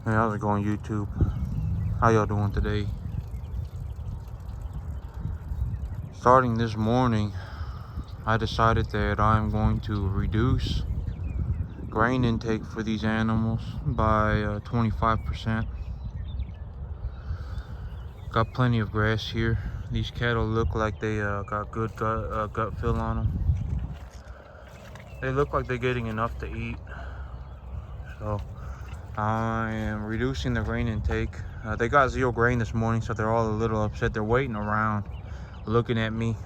Hey, how's it going, YouTube? How y'all doing today? Starting this morning, I decided that I'm going to reduce grain intake for these animals by 25%. Got plenty of grass here. These cattle look like they got good gut feel on them. They look like they're getting enough to eat. So I am reducing the grain intake. They got zero grain this morning, so they're all a little upset. They're waiting around, looking at me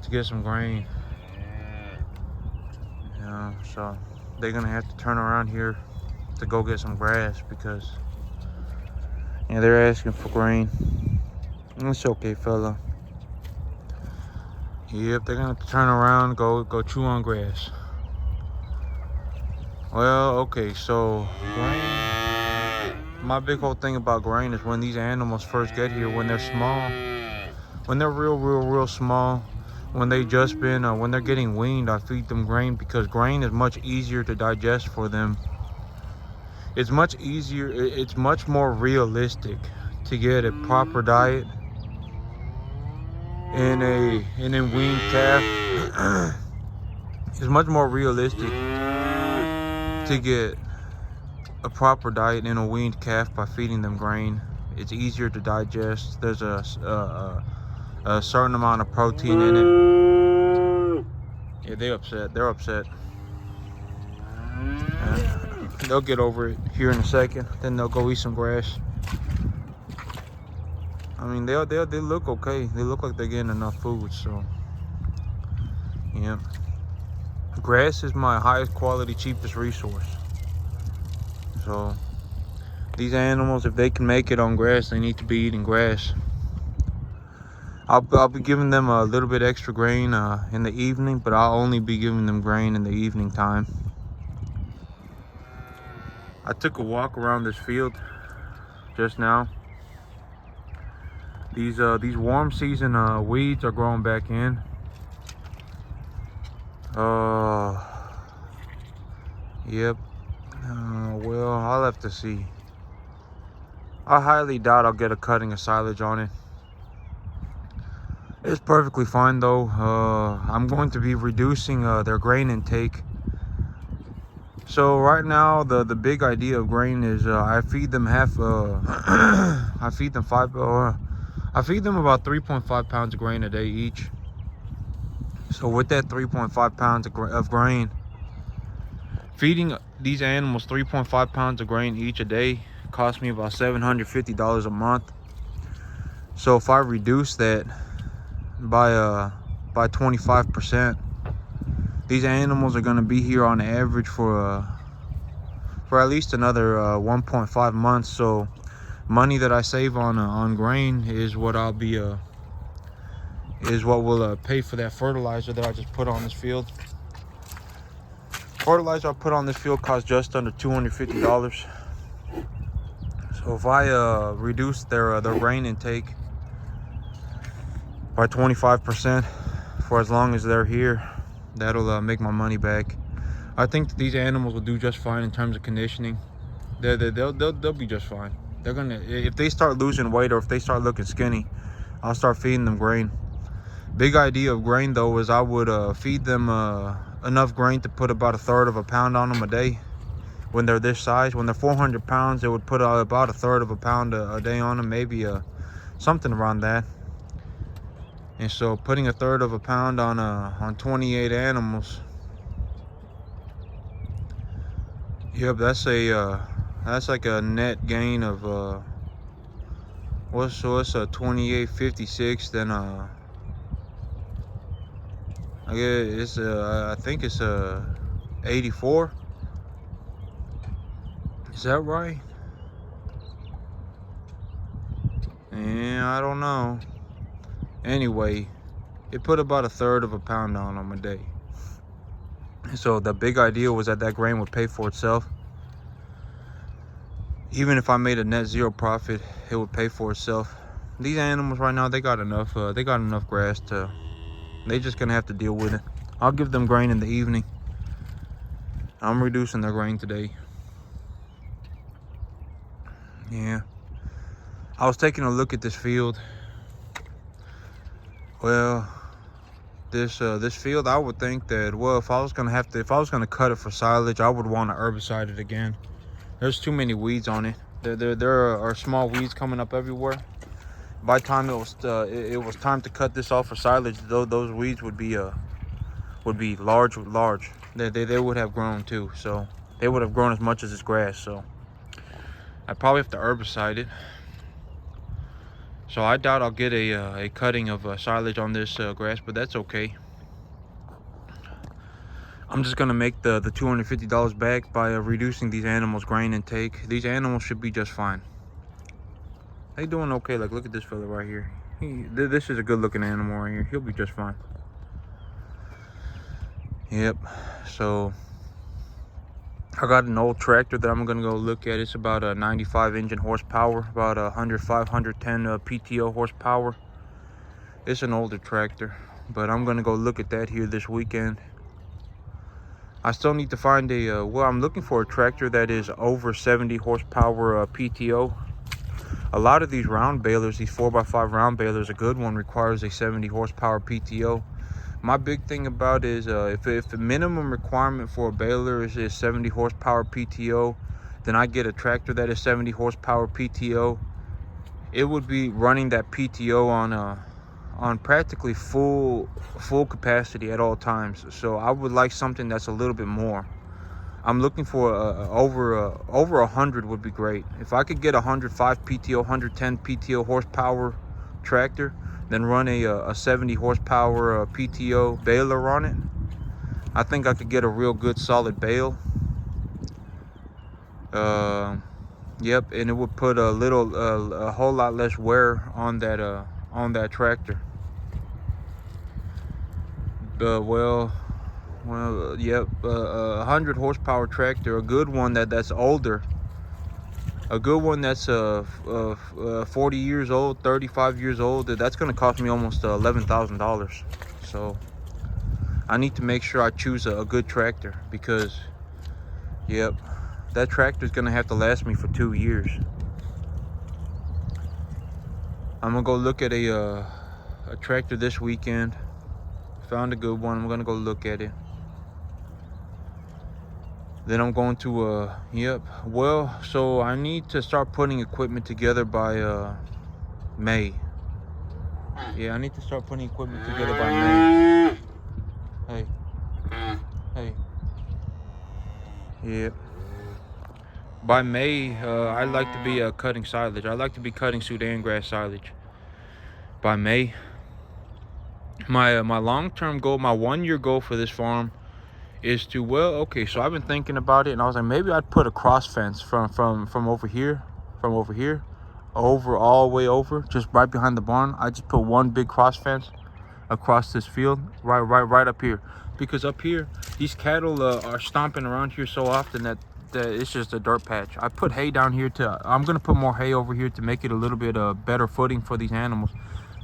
to get some grain. So they're gonna have to turn around here to go get some grass because they're asking for grain. It's okay, fella. Yep, they're gonna have to turn around, go chew on grass. Well, okay, so grain. My big whole thing about grain is when these animals first get here, when they're small, when they're real small, when they just been when they're getting weaned, I feed them grain because grain is much easier to digest for them. It's much easier, it's much more realistic to get a proper diet in a weaned calf. It's much more realistic to get a proper diet in a weaned calf by feeding them grain. It's easier to digest. There's a certain amount of protein in it. Yeah, they're upset. They'll get over it here in a second. Then they'll go eat some grass. I mean, they look okay. They look like they're getting enough food. So, yeah. Grass is my highest quality, cheapest resource. So, these animals, if they can make it on grass, they need to be eating grass. I'll be giving them a little bit extra grain in the evening, but I'll only be giving them grain in the evening time. I took a walk around this field just now. These warm season weeds are growing back in. Yep. Well, I'll have to see. I highly doubt I'll get a cutting of silage on it. It's perfectly fine though. I'm going to be reducing their grain intake. So right now, the big idea of grain is I feed them I feed them about 3.5 pounds of grain a day each. So with that 3.5 pounds of grain, feeding these animals 3.5 pounds of grain each a day costs me about $750 a month. So if I reduce that by 25%, these animals are going to be here on average for at least another 1.5 months. So money that I save on grain is what I'll be will pay for that fertilizer that I just put on this field. Fertilizer I put on this field costs just under $250. So if I reduce their grain intake by 25% for as long as they're here, that'll make my money back. I think that these animals will do just fine in terms of conditioning. They'll be just fine. They're gonna, if they start losing weight or if they start looking skinny, I'll start feeding them grain. Big idea of grain though is I would feed them enough grain to put about 1/3 of a pound on them a day. When they're this size, when they're 400 pounds, it would put about 1/3 of a pound a day on them, maybe something around that. And so putting 1/3 of a pound on 28 animals, yep, that's like a net gain of what's 28.56. Then I guess it's I think it's 84. Is that right? Yeah, I don't know. Anyway, it put about 1/3 of a pound on them a day. So the big idea was that grain would pay for itself. Even if I made a net zero profit, it would pay for itself. These animals right now, they got enough grass to, they just gonna have to deal with it. I'll give them grain in the evening. I'm reducing their grain today. Yeah, I was taking a look at this field. Well, this field, I would think that, well, if I was gonna cut it for silage, I would want to herbicide it again. There's too many weeds on it. There are small weeds coming up everywhere. By the time it was time to cut this off for silage, those weeds would be large. They would have grown too. So they would have grown as much as this grass. So I probably have to herbicide it. So I doubt I'll get a cutting of silage on this grass, but that's okay. I'm just gonna make the $250 back by reducing these animals' grain intake. These animals should be just fine. They doing okay. Like, look at this fella right here. This is a good looking animal right here. He'll be just fine. Yep. So I got an old tractor that I'm gonna go look at. It's about a 95 engine horsepower, about 105, 110 PTO horsepower. It's an older tractor, but I'm gonna go look at that here this weekend. I still need to find well, I'm looking for a tractor that is over 70 horsepower PTO. A lot of these round balers, these 4x5 round balers, a good one requires a 70 horsepower PTO. My big thing about is if the minimum requirement for a baler is 70 horsepower PTO, then I get a tractor that is 70 horsepower PTO. It would be running that PTO on practically full capacity at all times. So I would like something that's a little bit more. I'm looking for over 100 would be great. If I could get 105 PTO, 110 PTO horsepower tractor, then run a 70 horsepower PTO baler on it, I think I could get a real good solid bale. Yep, and it would put a whole lot less wear on that tractor. Yep, 100 horsepower tractor, a good one that's older, a good one that's 40 years old, 35 years old, that's gonna cost me almost $11,000. So I need to make sure I choose a good tractor, because yep, that tractor is gonna have to last me for 2 years. I'm gonna go look at a tractor this weekend. Found a good one. I'm gonna go look at it. Then I'm going to yep, well, so I need to start putting equipment together by May. Yeah, I need to start putting equipment together by May. Hey. Yep. By May, I like to be cutting silage. I like to be cutting Sudan grass silage by May. My long-term goal, my 1-year goal for this farm is to, well, okay, so I've been thinking about it, and I was like, maybe I'd put a cross fence from over here, over all the way over, just right behind the barn. I just put one big cross fence across this field, right up here, because up here these cattle are stomping around here so often that it's just a dirt patch. I put hay down here I'm gonna put more hay over here to make it a little bit better footing for these animals,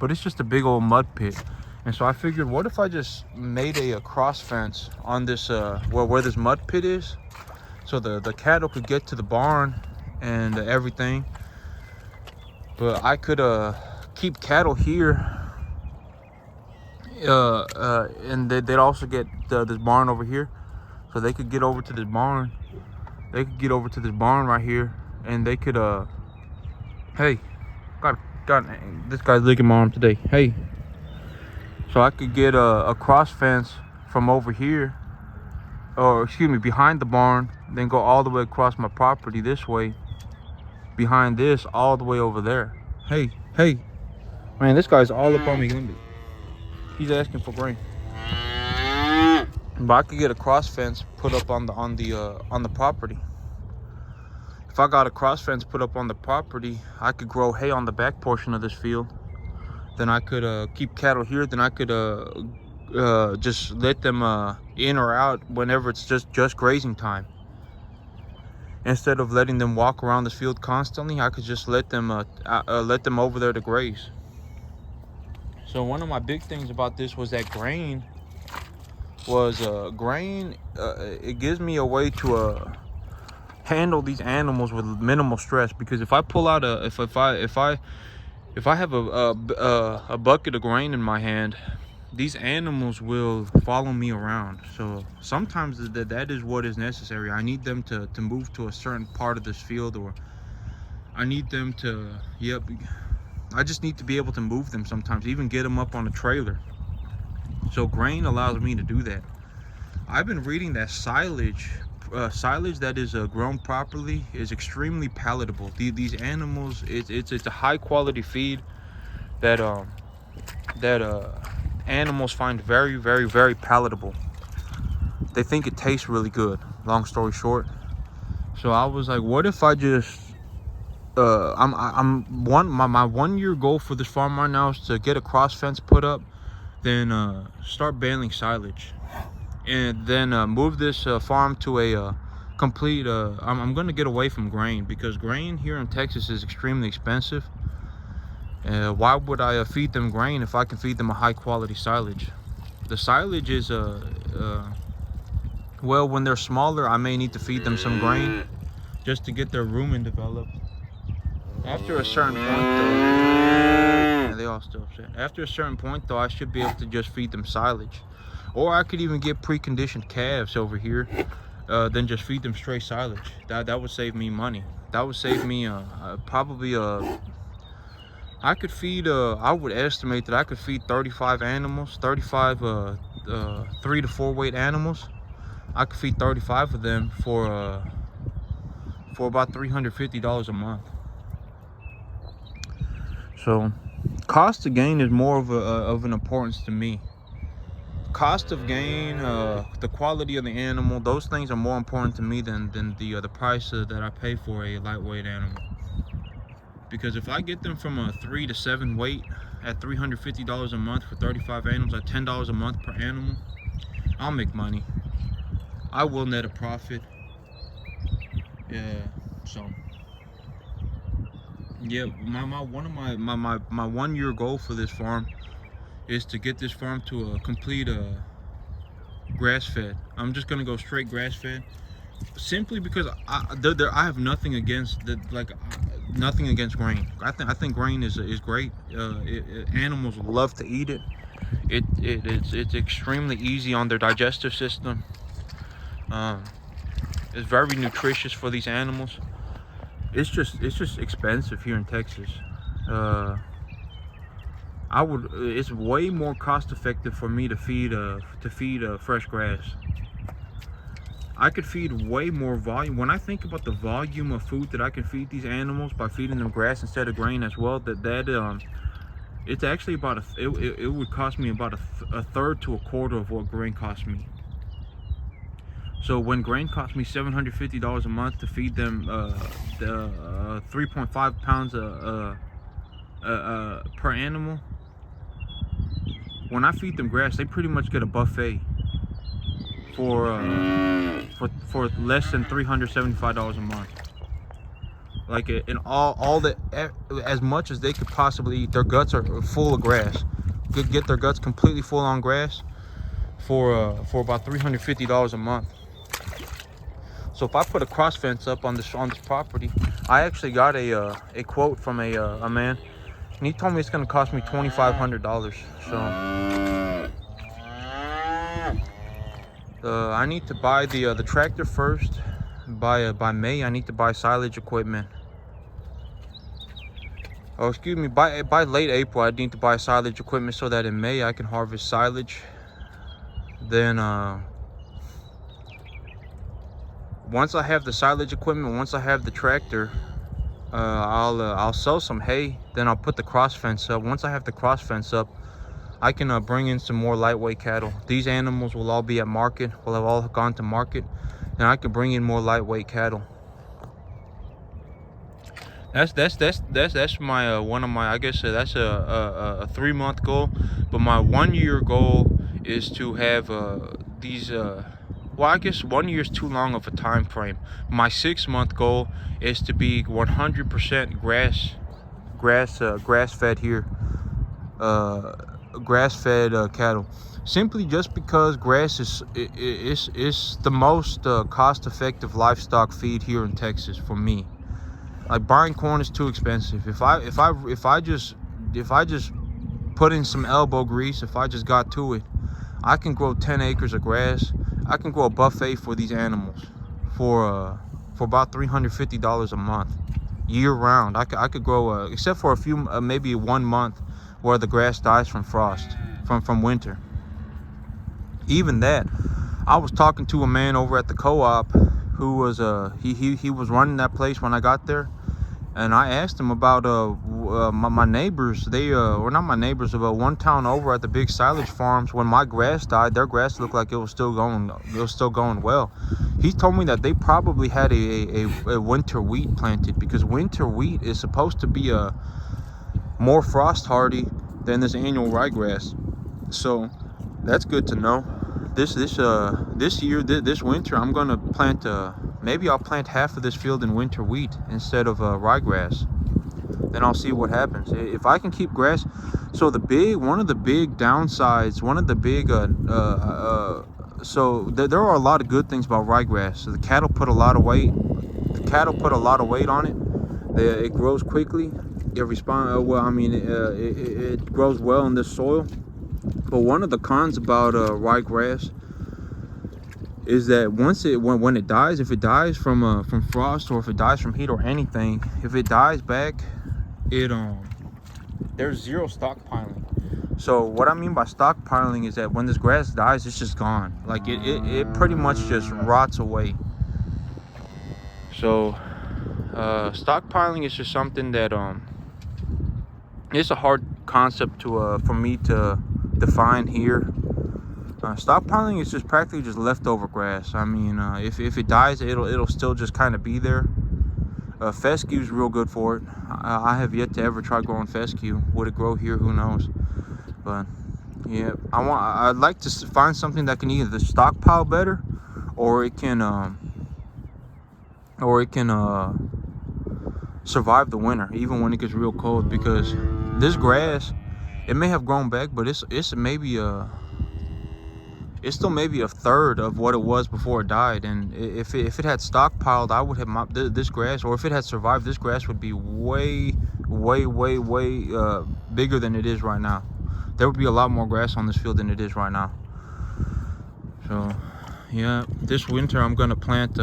but it's just a big old mud pit. And so I figured, what if I just made a cross fence on this where this mud pit is, so the cattle could get to the barn and everything, but I could keep cattle here, and they'd also get this barn over here, so they could get over to this barn. They could get over to this barn right here, and they could hey, God, this guy's licking my arm today. Hey. So I could get a cross fence from over here, or excuse me, behind the barn, then go all the way across my property this way, behind this, all the way over there. Hey, man, this guy's all up on me. He's asking for grain. But I could get a cross fence put up on the property. If I got a cross fence put up on the property, I could grow hay on the back portion of this field. Then I could keep cattle here. Then I could just let them in or out whenever it's just grazing time. Instead of letting them walk around this field constantly, I could just let them over there to graze. So one of my big things about this was that grain it gives me a way to handle these animals with minimal stress. Because if I pull out if I have a bucket of grain in my hand, these animals will follow me around. So sometimes that is what is necessary. I need them to move to a certain part of this field, or I need them to, yep, I just need to be able to move them sometimes, even get them up on a trailer. So grain allows me to do that. I've been reading that silage that is grown properly is extremely palatable. These animals, it's a high quality feed that animals find very, very, very palatable. They think it tastes really good, long story short. So I was like, what if I just my 1 year goal for this farm right now is to get a cross fence put up, then start baling silage, and then move this farm to a complete I'm gonna get away from grain, because grain here in Texas is extremely expensive. Why would I feed them grain if I can feed them a high quality silage? The silage is well, when they're smaller, I may need to feed them some grain just to get their rumen developed. After a certain point though, yeah, they all still upset. After a certain point though, I should be able to just feed them silage. Or I could even get preconditioned calves over here, then just feed them straight silage. That would save me money. That would save me probably I could feed I would estimate that I could feed 35 animals, 35 3 to 4 weight animals. I could feed 35 of them for about $350 a month. So cost of gain is more of an importance to me. Cost of gain, the quality of the animal, those things are more important to me than the price that I pay for a lightweight animal. Because if I get them from a 3 to 7 weight at $350 a month for 35 animals at $10 a month per animal, I'll make money. I will net a profit. Yeah, so yeah, my 1 year goal for this farm is to get this farm to a complete grass fed. I'm just gonna go straight grass fed, simply because I have nothing against nothing against grain. I think grain is great. Animals love to eat it. It's extremely easy on their digestive system. It's very nutritious for these animals. It's just expensive here in Texas. It's way more cost effective for me to feed fresh grass. I could feed way more volume. When I think about the volume of food that I can feed these animals by feeding them grass instead of grain as well, it's actually about it would cost me about a third to a quarter of what grain cost me. So when grain cost me $750 a month to feed them 3.5 pounds per animal, when I feed them grass, they pretty much get a buffet for less than $375 a month. Like in all the as much as they could possibly eat. Their guts are full of grass. Get their guts completely full on grass for about $350 a month. So if I put a cross fence up on this property, I actually got a quote from a man, and he told me it's going to cost me $2,500. So I need to buy the tractor first. By May, I need to buy silage equipment. Oh, excuse me. By late April, I need to buy silage equipment so that in May I can harvest silage. Then once I have the silage equipment, once I have the tractor, I'll sell some hay. Then I'll put the cross fence up. Once I have the cross fence up, I can bring in some more lightweight cattle. These animals will all be at market. Will have all gone to market, and I can bring in more lightweight cattle. That's my one of my, I guess that's a 3-month goal. But my 1 year goal is to have these. Well, I guess 1 year is too long of a time frame. My 6-month goal is to be 100% grass fed here. grass-fed cattle, simply just because grass is the most cost-effective livestock feed here in Texas for me. Like, buying corn is too expensive. If I just put in some elbow grease, if I just got to it, I can grow 10 acres of grass. I can grow a buffet for these animals for about $350 a month, year round. I could grow except for a few, maybe 1 month where the grass dies from frost, from winter. Even that, I was talking to a man over at the co-op who was he was running that place when I got there, and I asked him about my neighbors. They or not my neighbors, but one town over at the big silage farms. When my grass died, their grass looked like it was still going well. He told me that they probably had a winter wheat planted, because winter wheat is supposed to be more frost hardy than this annual ryegrass. So that's good to know. This winter, I'm gonna plant maybe I'll plant half of this field in winter wheat instead of ryegrass. Then I'll see what happens if I can keep grass. So one of the big downsides, so there are a lot of good things about ryegrass. So the cattle put a lot of weight. On it. It grows quickly. It it grows well in this soil. But one of the cons about ryegrass is that when it dies, if it dies from frost, or if it dies from heat or anything, if it dies back, there's zero stockpiling. So what I mean by stockpiling is that when this grass dies, it's just gone. Like it pretty much just rots away. So stockpiling is just something that it's a hard concept for me to define here. Stockpiling is just practically just leftover grass. I mean, if it dies, it'll still just kind of be there. Fescue is real good for it. I have yet to ever try growing fescue. Would it grow here? Who knows? But yeah, I'd like to find something that can either stockpile better, or it can survive the winter even when it gets real cold. Because this grass, it may have grown back, but it's still maybe a third of what it was before it died. And if it had stockpiled, I would have this grass, or if it had survived, this grass would be way bigger than it is right now. There would be a lot more grass on this field than it is right now. So yeah, this winter I'm gonna plant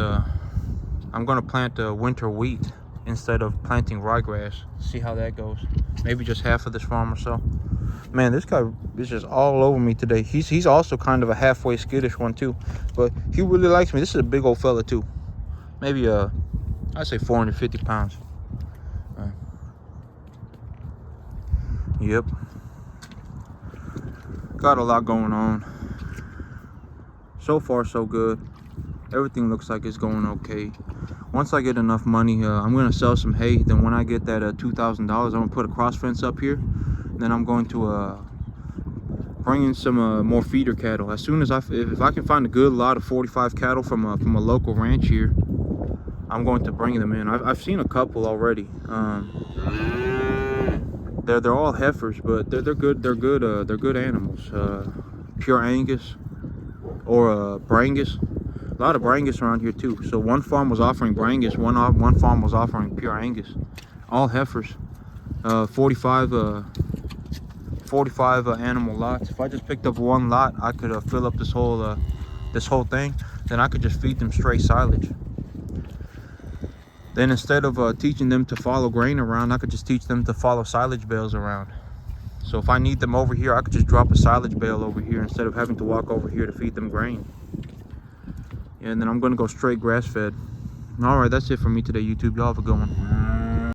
winter wheat instead of planting ryegrass. See how that goes. Maybe just half of this farm or so. Man, this guy is just all over me today. He's also kind of a halfway skittish one too, but he really likes me. This is a big old fella too. Maybe I'd say 450 pounds. Yep. Got a lot going on. So far so good. Everything looks like it's going okay. Once I get enough money, I'm gonna sell some hay. Then when I get that $2,000, I'm gonna put a cross fence up here. Then I'm going to bring in some more feeder cattle. As soon as if I can find a good lot of 45 cattle from a local ranch here, I'm going to bring them in. I've seen a couple already. They're all heifers, but they're good. They're good animals. Pure Angus or Brangus. A lot of Brangus around here too. So one farm was offering Brangus, one farm was offering pure Angus. All heifers. 45 animal lots. If I just picked up one lot, I could fill up this whole thing. Then I could just feed them straight silage. Then instead of teaching them to follow grain around, I could just teach them to follow silage bales around. So if I need them over here, I could just drop a silage bale over here instead of having to walk over here to feed them grain. And then I'm gonna go straight grass fed. All right, that's it for me today, YouTube. Y'all have a good one.